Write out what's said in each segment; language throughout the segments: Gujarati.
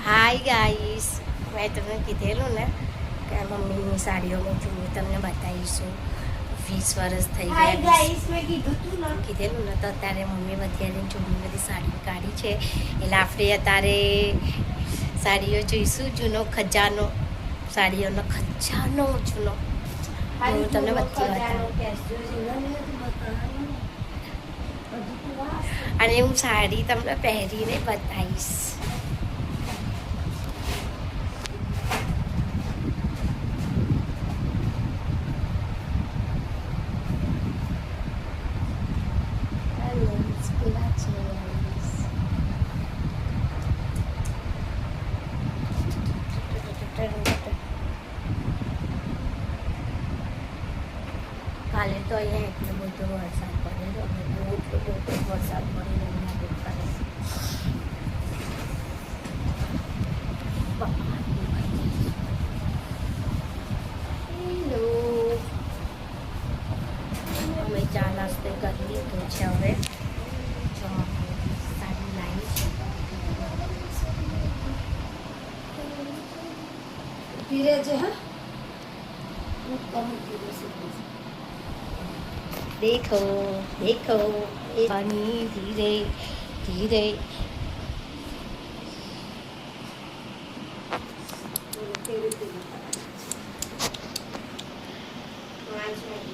હાય ગાઈસ, મેં તમને કીધેલું ને કે મમ્મીની સાડીઓ મેં જોયું તમને બતાવીશું. 20 વર્ષ થઈ ગયા કીધેલું ને, તો અત્યારે મમ્મી બધી જૂની બધી સાડીઓ કાઢી છે. એટલે આપણે અત્યારે સાડીઓ જોઈશું. જૂનો ખજાનો, સાડીઓનો ખજાનો જૂનો હું તમને બધી અને હું સાડી તમને પહેરીને બતાવીશ. કાલે તો અહીંયા એટલો બધો વરસાદ પડેલો, એટલો બધો વરસાદ પડેલો. અમે ચા નાસ્તે કરી લીધો છે. હવે સાડી લાવી છે. ધીરે છે. હા, देखो देखो पानी धीरे धीरे.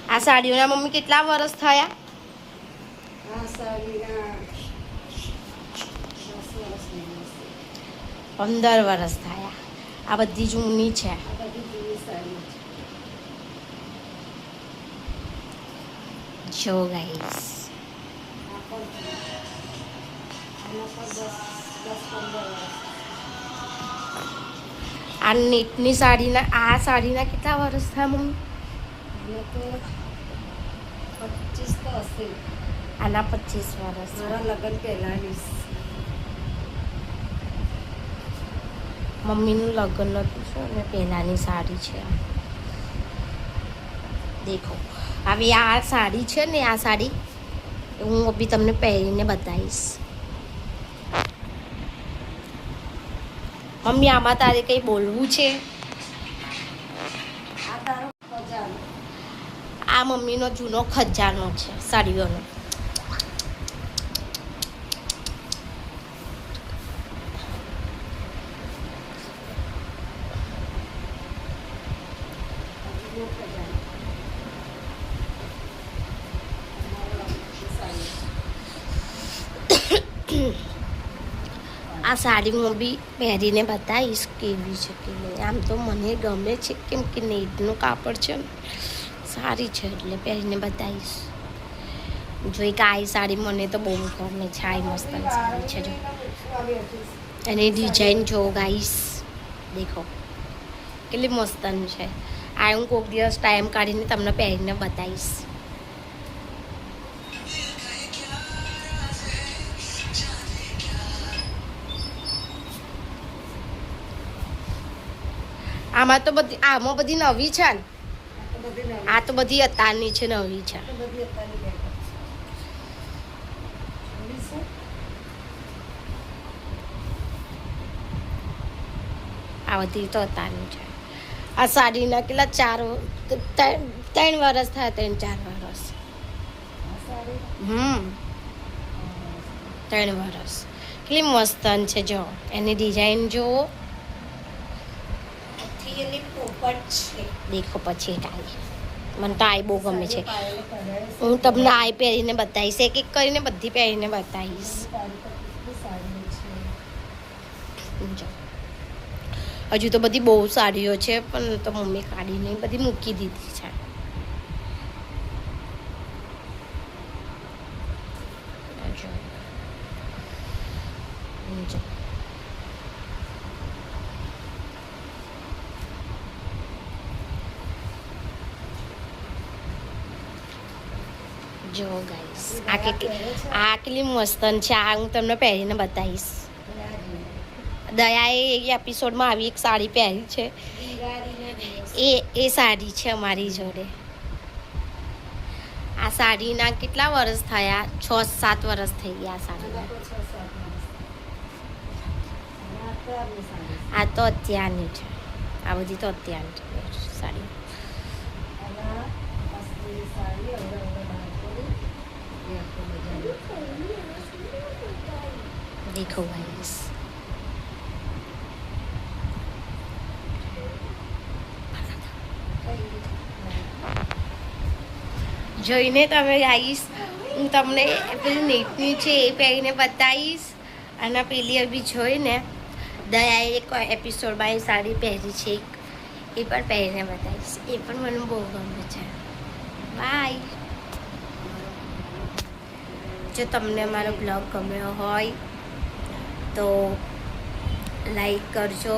આ સાડીઓના મમ્મી કેટલા વર્ષ થયા? આ સાડીના 15 વર્ષ થયા. આ બધી જૂની છે. આ બધી જૂની સાડી છે. જો ગાઈસ, આ પણ આના પર 10-15 વર્ષ. આ નેટની સાડીના, આ સાડીના કેટલા વર્ષ થયા મમ્મી? અને તો 25 તો હશે. આના 25 વર્ષ. મારા લગ્ન પહેલાંની. મમ્મીનું લગ્ન નહોતું છે અને પહેલાંની સાડી છે. દેખો, હવે આ સાડી છે ને, આ સાડી હું બી તમને પહેરીને બતાવીશ. મમ્મી, આમાં તારે કંઈ બોલવું છે? આ તારો ખજાનો. આ મમ્મીનો જૂનો ખજાનો છે સાડીઓનો. જૂનો ખજાનો. આ સાડી હું બી પહેરીને બતાવીશ કેવી છે કે નહીં. આમ તો મને ગમે છે, કેમ કે નેટનું કાપડ છે ને, સારી છે એટલે પહેરીને બતાવીશ. જોઈ કે આ સાડી મને તો બહુ ગમે છે. આ મસ્ત સાડી છે. જો એની ડિઝાઇન જો ગાઈસ, દેખો કેટલી મસ્તન છે. આ હું કોઈક દિવસ ટાઈમ કાઢીને તમને પહેરીને બતાવીશ. આમાં તો બધી, આમાં બધી નવી છે ને. આ તો બધી અત્યારની છે, નવી છે. આ બધી તો અત્યારની છે. આ સાડીના કેટલા 3 વર્ષ થયા, 3-4 વર્ષ. 3 વર્ષ. કેટલી મસ્તન છે. જો એની ડિઝાઇન જુઓ. દેખો પછી ટાઈ, મને તો આઈ બહુ ગમે છે. હું તમને આઈ પહેરીને બતાવીશ, એક એક કરીને બધી પહેરીને બતાવીશ. હજુ તો બધી બહુ સાડીઓ છે, પણ તો મમ્મી કાઢીને બધી મૂકી દીધી છે. જો ગાઈસ, આ કેટલી મસ્તન છે. આ હું તમને પહેરીને બતાવીશ. દયાએ એપિસોડમાં આવી એક સાડી પહેરી છે, એ સાડી છે અમારી જોડે. આ સાડીના કેટલા વર્ષ થયા? 6-7 વર્ષ થઈ ગયા સાડીના. અત્યારની સાડી છે. આ તો અત્યારની છે, આ બધી તો અત્યારની છે સાડી. અને કાશ્મીરી સાડી હવે બહાર પડી એ આખો બજાર દેખો ગાઈસ, જોઈને તમે ગાઈસ હું તમને પેલી નેટની છે એ પહેરીને બતાવીશ, અને પેલી બી જોઈને દયાએ એક એપિસોડમાં એ સાડી પહેરી છે એ પણ પહેરીને બતાવીશ, એ પણ મને બહુ ગમે છે. બાય. જો તમને મારો બ્લોગ ગમ્યો હોય તો લાઈક કરજો,